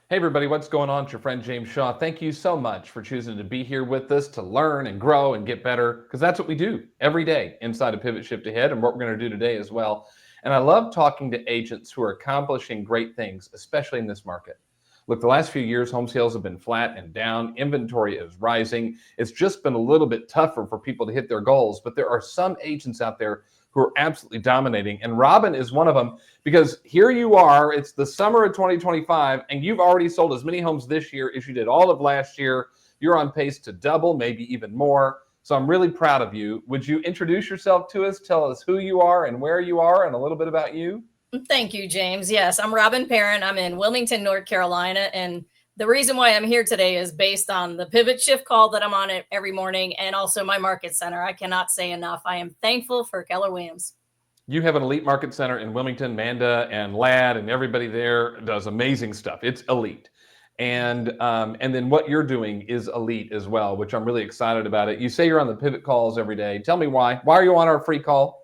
Hey, everybody, what's going on? It's your friend James Shaw. Thank you so much for choosing to be here with us to learn and grow and get better, because that's what we do every day inside of Pivot Shift Ahead and what we're going to do today as well. And I love talking to agents who are accomplishing great things, especially in this market. Look, the last few years, home sales have been flat and down. Inventory is rising. It's just been a little bit tougher for people to hit their goals, but there are some agents out there who are absolutely dominating. And Robin is one of them, because here you are, it's the summer of 2025, and you've already sold as many homes this year as you did all of last year. You're on pace to double, maybe even more. So I'm really proud of you. Would you introduce yourself to us? Tell us who you are and where you are and a little bit about you. Thank you, James. Yes, I'm Robin Perron. I'm in Wilmington, North Carolina. And the reason why I'm here today is based on the Pivot Shift call that I'm on every morning and also my market center. I cannot say enough. I am thankful for Keller Williams. You have an elite market center in Wilmington. Manda and Ladd and everybody there does amazing stuff. It's elite. And then what you're doing is elite as well, which I'm really excited about it. You say you're on the pivot calls every day. Tell me why. Why are you on our free call?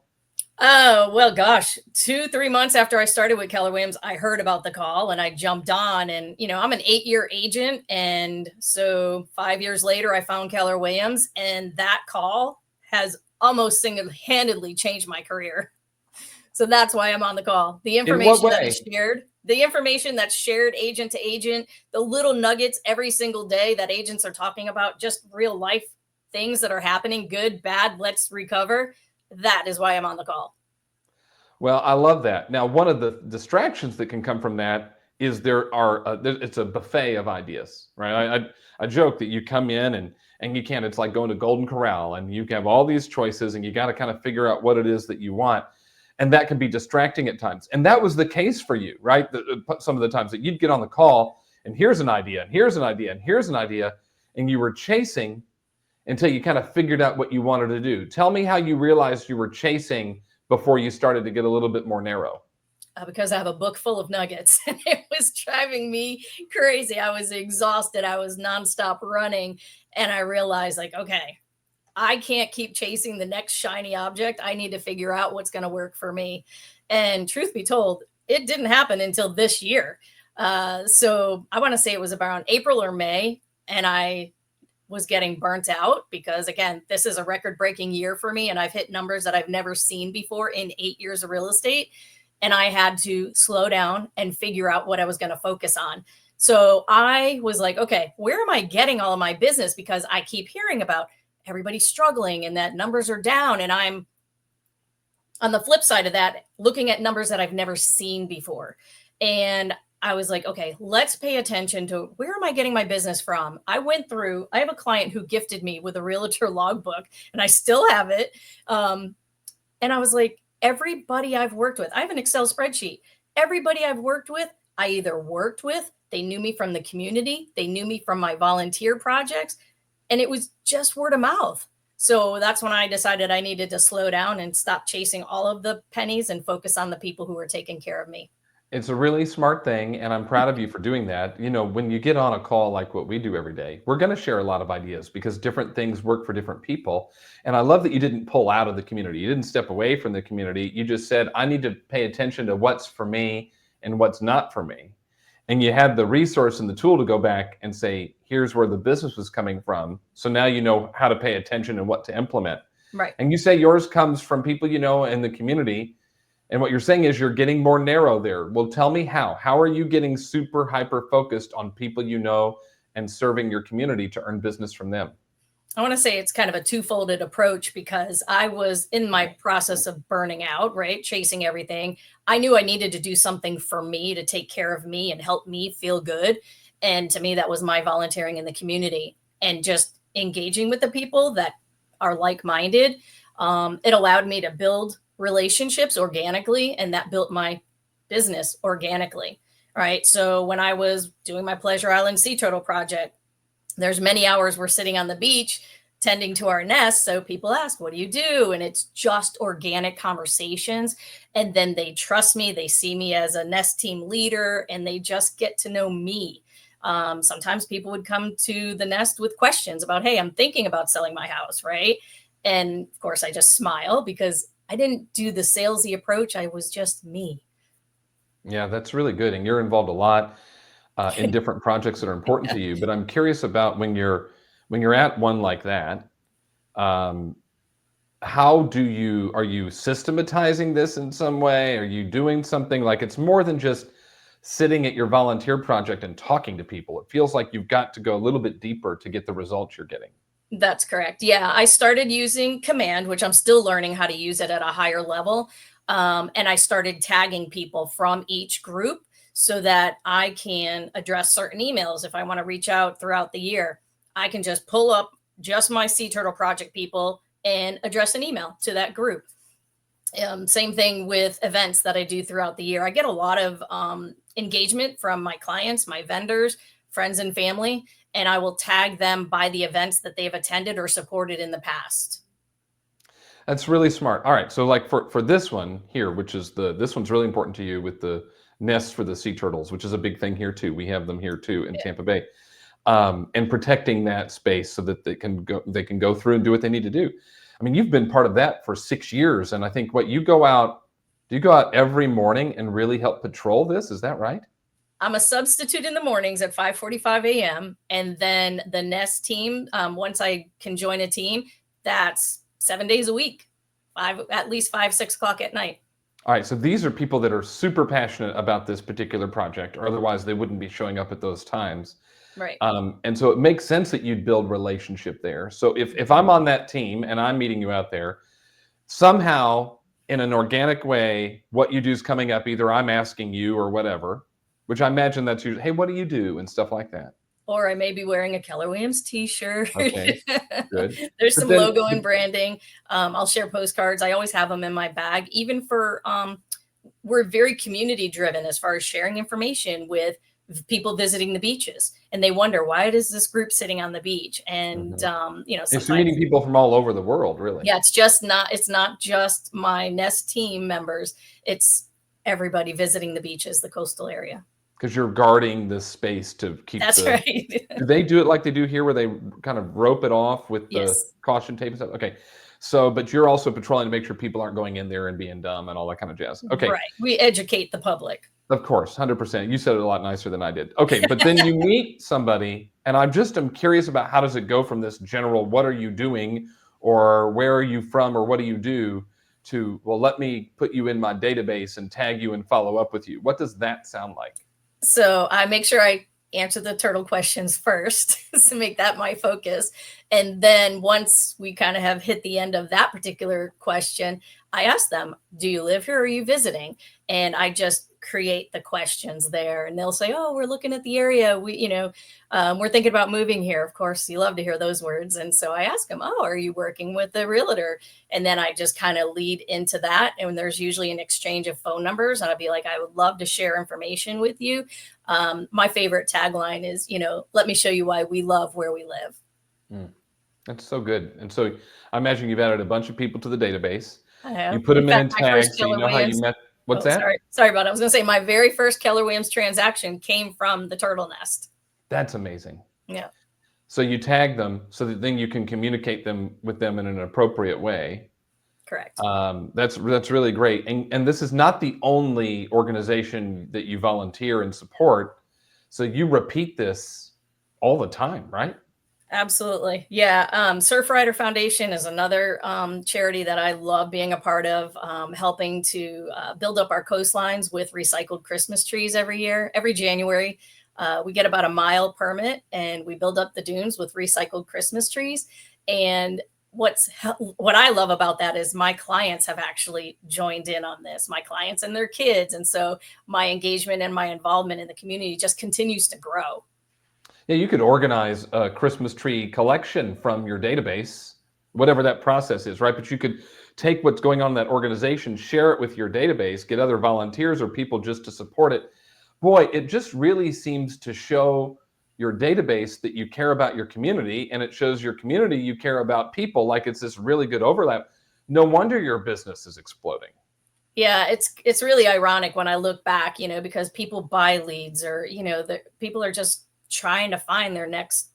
Oh, well, gosh, 2-3 months after I started with Keller Williams, I heard about the call and I jumped on. And, I'm an 8-year agent. And so 5 years later, I found Keller Williams, and that call has almost single-handedly changed my career. So that's why I'm on the call. The information that is shared, agent to agent, the little nuggets every single day that agents are talking about, just real life things that are happening, good, bad, let's recover. That is why I'm on the call. Well, I love that. Now, one of the distractions that can come from that is it's a buffet of ideas, right? I joke that you come in and you can't, it's like going to Golden Corral and you have all these choices and you got to kind of figure out what it is that you want. And that can be distracting at times. And that was the case for you, right? Some of the times that you'd get on the call and here's an idea, and here's an idea, and here's an idea, and you were chasing until you kind of figured out what you wanted to do. Tell me how you realized you were chasing before you started to get a little bit more narrow. Because I have a book full of nuggets and it was driving me crazy. I was exhausted. I was nonstop running. And I realized, like, okay, I can't keep chasing the next shiny object. I need to figure out what's going to work for me. And truth be told, it didn't happen until this year. So I want to say it was around April or May. And I was getting burnt out because, again, this is a record-breaking year for me. And I've hit numbers that I've never seen before in 8 years of real estate. And I had to slow down and figure out what I was going to focus on. So I was like, okay, where am I getting all of my business? Because I keep hearing about everybody's struggling and that numbers are down. And I'm on the flip side of that, looking at numbers that I've never seen before. And I was like, okay, let's pay attention to where am I getting my business from? I have a client who gifted me with a realtor logbook and I still have it. And I was like, everybody I've worked with, I have an Excel spreadsheet. Everybody I've worked with, I either worked with, they knew me from the community, they knew me from my volunteer projects, and it was just word of mouth. So that's when I decided I needed to slow down and stop chasing all of the pennies and focus on the people who were taking care of me. It's a really smart thing, and I'm proud of you for doing that. When you get on a call like what we do every day, we're going to share a lot of ideas because different things work for different people. And I love that you didn't pull out of the community. You didn't step away from the community. You just said, I need to pay attention to what's for me and what's not for me. And you had the resource and the tool to go back and say, here's where the business was coming from. So now you know how to pay attention and what to implement. Right. And you say yours comes from people you know in the community. And what you're saying is you're getting more narrow there. Well, tell me how. How are you getting super hyper focused on people you know and serving your community to earn business from them? I want to say it's kind of a two-folded approach because I was in my process of burning out, right? Chasing everything. I knew I needed to do something for me to take care of me and help me feel good. And to me, that was my volunteering in the community and just engaging with the people that are like-minded. It allowed me to build relationships organically, and that built my business organically, right? So when I was doing my Pleasure Island Sea Turtle project, there's many hours we're sitting on the beach tending to our nests. So people ask, what do you do? And it's just organic conversations. And then they trust me. They see me as a nest team leader and they just get to know me. Sometimes people would come to the nest with questions about, hey, I'm thinking about selling my house, right? And of course, I just smile because I didn't do the salesy approach. I was just me. Yeah, that's really good. And you're involved a lot. in different projects that are important to you. But I'm curious about when you're at one like that. Um, are you systematizing this in some way? Are you doing something like it's more than just sitting at your volunteer project and talking to people? It feels like you've got to go a little bit deeper to get the results you're getting. That's correct. Yeah, I started using Command, which I'm still learning how to use it at a higher level. And I started tagging people from each group so that I can address certain emails if I want to reach out throughout the year. I can just pull up just my Sea Turtle Project people and address an email to that group. Same thing with events that I do throughout the year. I get a lot of engagement from my clients, my vendors, friends, and family, and I will tag them by the events that they've attended or supported in the past. That's really smart. All right, so like for this one here, which is this one's really important to you with the nests for the sea turtles, which is a big thing here too. We have them here too in Yeah. Tampa Bay, and protecting that space so that they can go through and do what they need to do. I mean, you've been part of that for 6 years, and I think what you go out, do you go out every morning and really help patrol this? Is that right? I'm a substitute in the mornings at 5:45 a.m. And then the Nest team, once I can join a team, that's 7 days a week, at least 5, 6 o'clock at night. All right, so these are people that are super passionate about this particular project, or otherwise they wouldn't be showing up at those times. Right. And so it makes sense that you'd build relationship there. So if I'm on that team and I'm meeting you out there, somehow in an organic way, what you do is coming up. Either I'm asking you or whatever, which I imagine that's usually, hey, what do you do and stuff like that. Or I may be wearing a Keller Williams t-shirt. Okay, good. There's But some then, logo and branding. I'll share postcards. I always have them in my bag, even for we're very community driven as far as sharing information with people visiting the beaches, and they wonder why is this group sitting on the beach. And mhm. It's sometimes, meeting people from all over the world, really. yeah, it's not just my Nest team members, it's everybody visiting the beaches, the coastal area. Because you're guarding the space to keep That's the. right. Do they do it like they do here, where they kind of rope it off with the Yes. caution tape and stuff? Okay. So, but you're also patrolling to make sure people aren't going in there and being dumb and all that kind of jazz. Okay. Right, we educate the public. Of course, 100%. You said it a lot nicer than I did. Okay, but then you meet somebody, and I'm curious about how does it go from this general, what are you doing, or where are you from, or what do you do, to, well, let me put you in my database and tag you and follow up with you. What does that sound like? So I make sure I answer the turtle questions first to make that my focus. And then once we kind of have hit the end of that particular question, I ask them, do you live here or are you visiting? And I just create the questions there, and they'll say, oh, we're looking at the area. We're thinking about moving here. Of course, you love to hear those words. And so I ask them, oh, are you working with a realtor? And then I just kind of lead into that. And there's usually an exchange of phone numbers. And I'd be like, I would love to share information with you. My favorite tagline is, let me show you why we love where we live. Mm, that's so good. And so I imagine you've added a bunch of people to the database. I have. You put them in fact, and my tag, first so you Keller know how you Williams. met. What's Oh, that? sorry about it. I was going to say my very first Keller Williams transaction came from the turtle nest. That's amazing. Yeah. So you tag them so that then you can communicate with them in an appropriate way. Correct. That's really great. And this is not the only organization that you volunteer and support. So you repeat this all the time, right? Absolutely. Yeah. Surfrider Foundation is another charity that I love being a part of, helping to build up our coastlines with recycled Christmas trees every year. Every January, we get about a mile permit and we build up the dunes with recycled Christmas trees. And what I love about that is my clients have actually joined in on this, my clients and their kids. And so my engagement and my involvement in the community just continues to grow. Yeah, you could organize a Christmas tree collection from your database, whatever that process is, right? But you could take what's going on in that organization, share it with your database, get other volunteers or people just to support it. Boy, it just really seems to show your database that you care about your community, and it shows your community you care about people. Like, it's this really good overlap. No wonder your business is exploding. Yeah, it's really ironic when I look back, because people buy leads, or people are just trying to find their next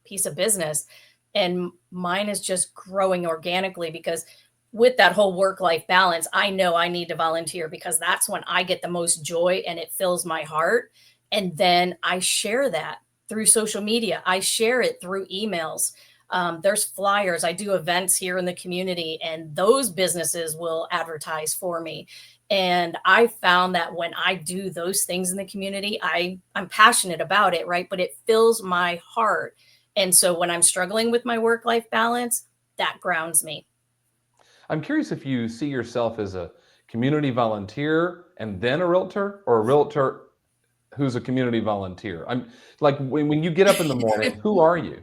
piece of business, and mine is just growing organically because with that whole work-life balance, I know I need to volunteer because that's when I get the most joy and it fills my heart. And then I share that through social media. I share it through emails. There's flyers. I do events here in the community, and those businesses will advertise for me. And I found that when I do those things in the community, I'm passionate about it, right? But it fills my heart. And so when I'm struggling with my work-life balance, that grounds me. I'm curious if you see yourself as a community volunteer and then a realtor, or a realtor who's a community volunteer. I'm like, when you get up in the morning, who are you?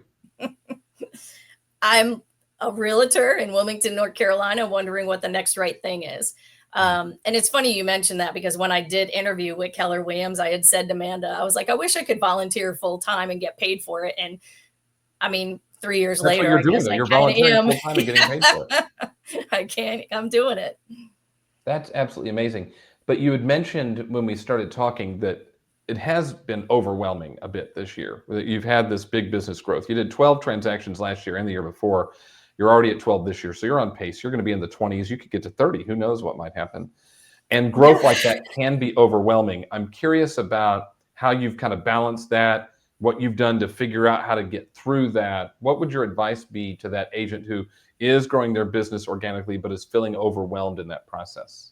I'm a realtor in Wilmington, North Carolina, wondering what the next right thing is. And it's funny you mentioned that, because when I did interview with Keller Williams, I had said to Amanda, I was like, I wish I could volunteer full time and get paid for it. And I mean, 3 years That's what later, you're I doing, guess though. I You're kind of volunteering am. full time and getting paid for it. I can't, I'm doing it. That's absolutely amazing. But you had mentioned when we started talking that it has been overwhelming a bit this year. That you've had this big business growth. You did 12 transactions last year and the year before. You're already at 12 this year. So you're on pace. You're going to be in the 20s. You could get to 30. Who knows what might happen? And growth Yeah. like that can be overwhelming. I'm curious about how you've kind of balanced that, what you've done to figure out how to get through that. What would your advice be to that agent who is growing their business organically but is feeling overwhelmed in that process?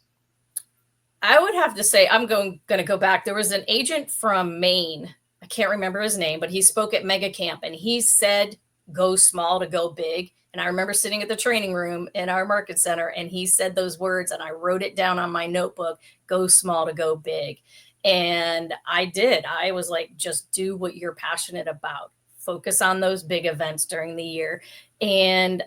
I would have to say I'm going to go back. There was an agent from Maine. I can't remember his name, but he spoke at Mega Camp, and he said, "Go small to go big." And I remember sitting at the training room in our market center, and he said those words, and I wrote it down on my notebook: "Go small to go big." And I did. I was like, just do what you're passionate about. Focus on those big events during the year. And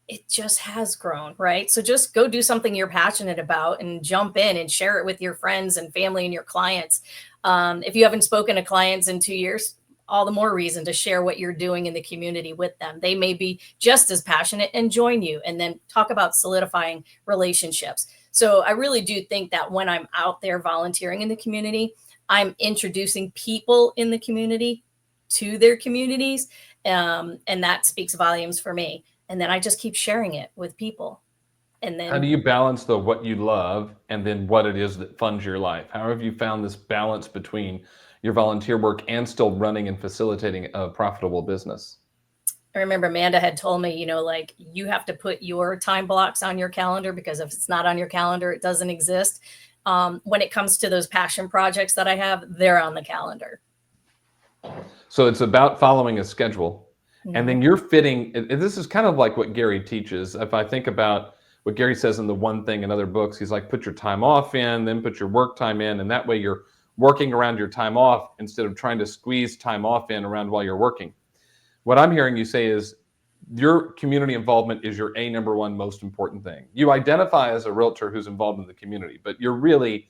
it just has grown, right? So just go do something you're passionate about and jump in and share it with your friends and family and your clients. If you haven't spoken to clients in 2 years, all the more reason to share what you're doing in the community with them. They may be just as passionate and join you, and then talk about solidifying relationships. So I really do think that when I'm out there volunteering in the community, I'm introducing people in the community to their communities. And that speaks volumes for me. And then I just keep sharing it with people. And How do then you balance though what you love and then what it is that funds your life? How have you found this balance between your volunteer work and still running and facilitating a profitable business? I remember Amanda had told me, like, you have to put your time blocks on your calendar, because if it's not on your calendar, it doesn't exist. When it comes to those passion projects that I have, they're on the calendar. So it's about following a schedule, and Mhm. then you're fitting. This is kind of like what Gary teaches. If I think about what Gary says in the One Thing in other books, he's like, put your time off in, then put your work time in, and that way you're working around your time off instead of trying to squeeze time off in around while you're working. What I'm hearing you say is your community involvement is your number one most important thing. You identify as a realtor who's involved in the community, but you're really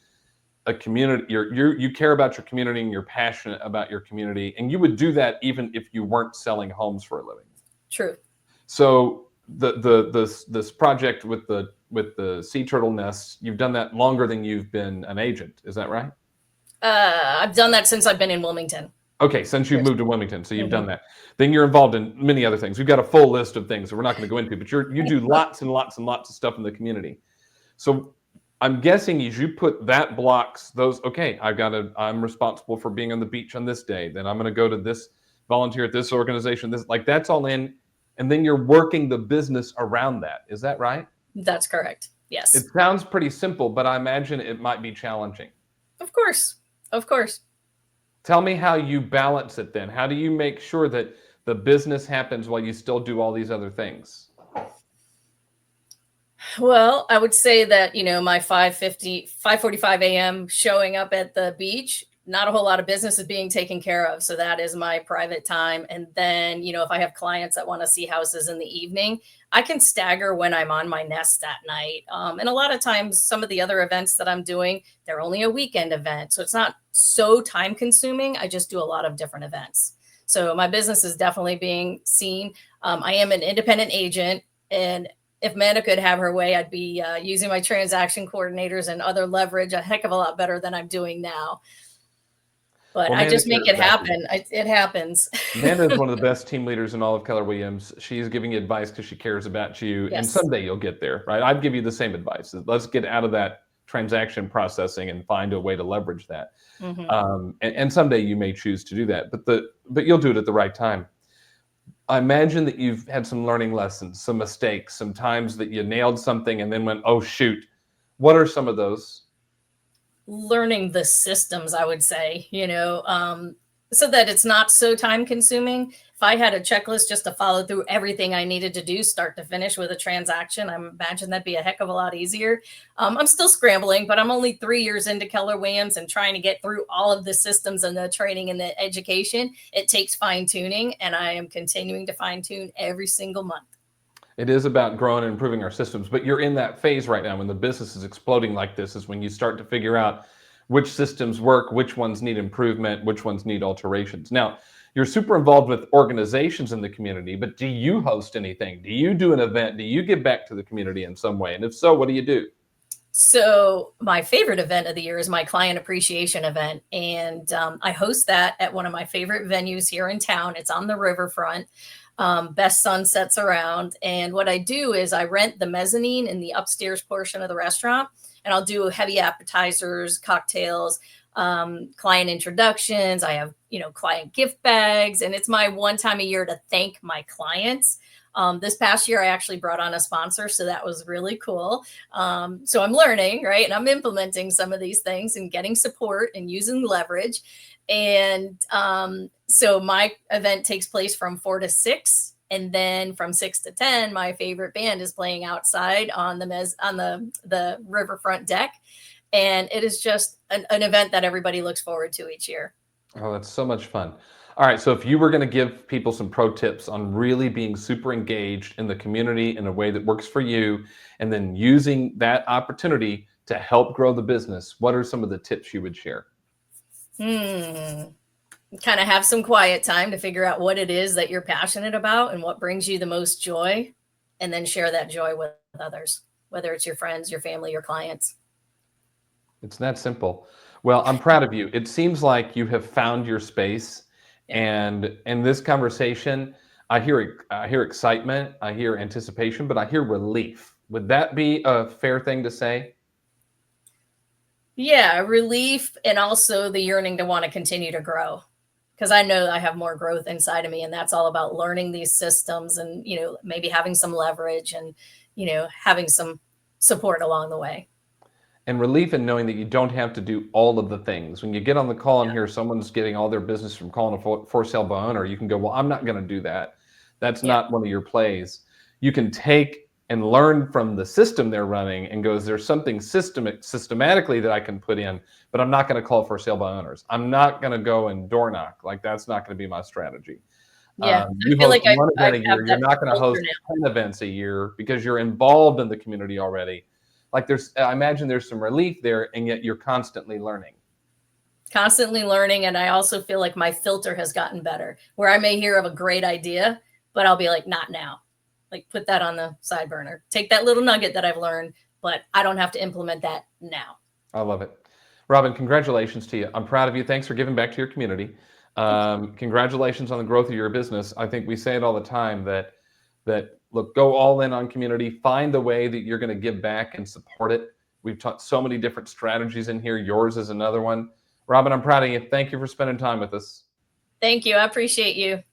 a community. You care about your community and you're passionate about your community, and you would do that even if you weren't selling homes for a living. True. So this project with the sea turtle nests, you've done that longer than you've been an agent. Is that right? I've done that since I've been in Wilmington. Okay, since you've Yes. moved to Wilmington, so you've done Mhm. that. Then you're involved in many other things. We've got a full list of things that we're not going to go into, but you do lots and lots and lots of stuff in the community. So I'm guessing as you put that blocks those, okay, I'm responsible for being on the beach on this day. Then I'm going to go to this volunteer at this organization. This, like, that's all in, and then you're working the business around that. Is that right? That's correct. It Yes. sounds pretty simple, but I imagine it might be challenging. Of course. Of course. Tell me how you balance it then. How do you make sure that the business happens while you still do all these other things? Well, I would say that, my 5:45 a.m. showing up at the beach, not a whole lot of business is being taken care of. So that is my private time. And then, if I have clients that want to see houses in the evening, I can stagger when I'm on my nest that night. And a lot of times, some of the other events that I'm doing, they're only a weekend event. So it's not so time consuming. I just do a lot of different events. So my business is definitely being seen. I am an independent agent, and if Amanda could have her way, I'd be using my transaction coordinators and other leverage a heck of a lot better than I'm doing now. But Well, I Amanda just make cares it about you. happen. It happens. Amanda is one of the best team leaders in all of Keller Williams. She's giving you advice because she cares about you, and Yes. someday you'll get there, right? I'd give you the same advice. Let's get out of that transaction processing and find a way to leverage that. Hmm. And someday you may choose to do that, but you'll do it at the right time. I imagine that you've had some learning lessons, some mistakes, some times that you nailed something and then went, oh shoot. What are some of those? Learning the systems, I would say, so that it's not so time consuming. If I had a checklist just to follow through everything I needed to do start to finish with a transaction, I imagine that'd be a heck of a lot easier. I'm still scrambling, but I'm only 3 years into Keller Williams and trying to get through all of the systems and the training and the education. It takes fine tuning, and I am continuing to fine tune every single month. It is about growing and improving our systems, but you're in that phase right now when the business is exploding like this, is when you start to figure out which systems work, which ones need improvement, which ones need alterations. Now, you're super involved with organizations in the community, but do you host anything? Do you do an event? Do you give back to the community in some way? And if so, what do you do? So my favorite event of the year is my client appreciation event, and I host that at one of my favorite venues here in town. It's on the riverfront, best sunsets around. And what I do is I rent the mezzanine in the upstairs portion of the restaurant, and I'll do heavy appetizers, cocktails, client introductions. I have, client gift bags, and it's my one time a year to thank my clients. This past year, I actually brought on a sponsor, so that was really cool. So I'm learning, right? And I'm implementing some of these things and getting support and using leverage. And so my event takes place from 4 to 6. And then from 6 to 10, my favorite band is playing outside on the riverfront deck. And it is just an event that everybody looks forward to each year. Oh, that's so much fun. All right, so if you were going to give people some pro tips on really being super engaged in the community in a way that works for you, and then using that opportunity to help grow the business, what are some of the tips you would share? Kind of have some quiet time to figure out what it is that you're passionate about and what brings you the most joy, and then share that joy with others, whether it's your friends, your family, your clients. It's that simple. Well, I'm proud of you. It seems like you have found your space, Yeah. and in this conversation, I hear excitement, I hear anticipation, but I hear relief. Would that be a fair thing to say? Yeah, relief, and also the yearning to want to continue to grow, because I know I have more growth inside of me, and that's all about learning these systems and, maybe having some leverage and, having some support along the way. And relief in knowing that you don't have to do all of the things. When you get on the call and Yeah. hear someone's getting all their business from calling a for sale by owner, you can go, well, I'm not going to do that. That's Yeah. not one of your plays. You can take and learn from the system they're running and goes, there's something systematically that I can put in, but I'm not going to call for sale by owners. I'm not going to go and door knock. Like, that's not going to be my strategy. Yeah. I You feel host like one I event a have year. You're that not going to culture host now. 10 events a year because you're involved in the community already. Like, I imagine there's some relief there, and yet you're constantly learning. Constantly learning. And I also feel like my filter has gotten better, where I may hear of a great idea, but I'll be like, not now. Like, put that on the side burner. Take that little nugget that I've learned, but I don't have to implement that now. I love it. Robin, congratulations to you. I'm proud of you. Thanks for giving back to your community. Thank you. Congratulations on the growth of your business. I think we say it all the time that look, go all in on community. Find the way that you're going to give back and support it. We've taught so many different strategies in here. Yours is another one. Robin, I'm proud of you. Thank you for spending time with us. Thank you. I appreciate you.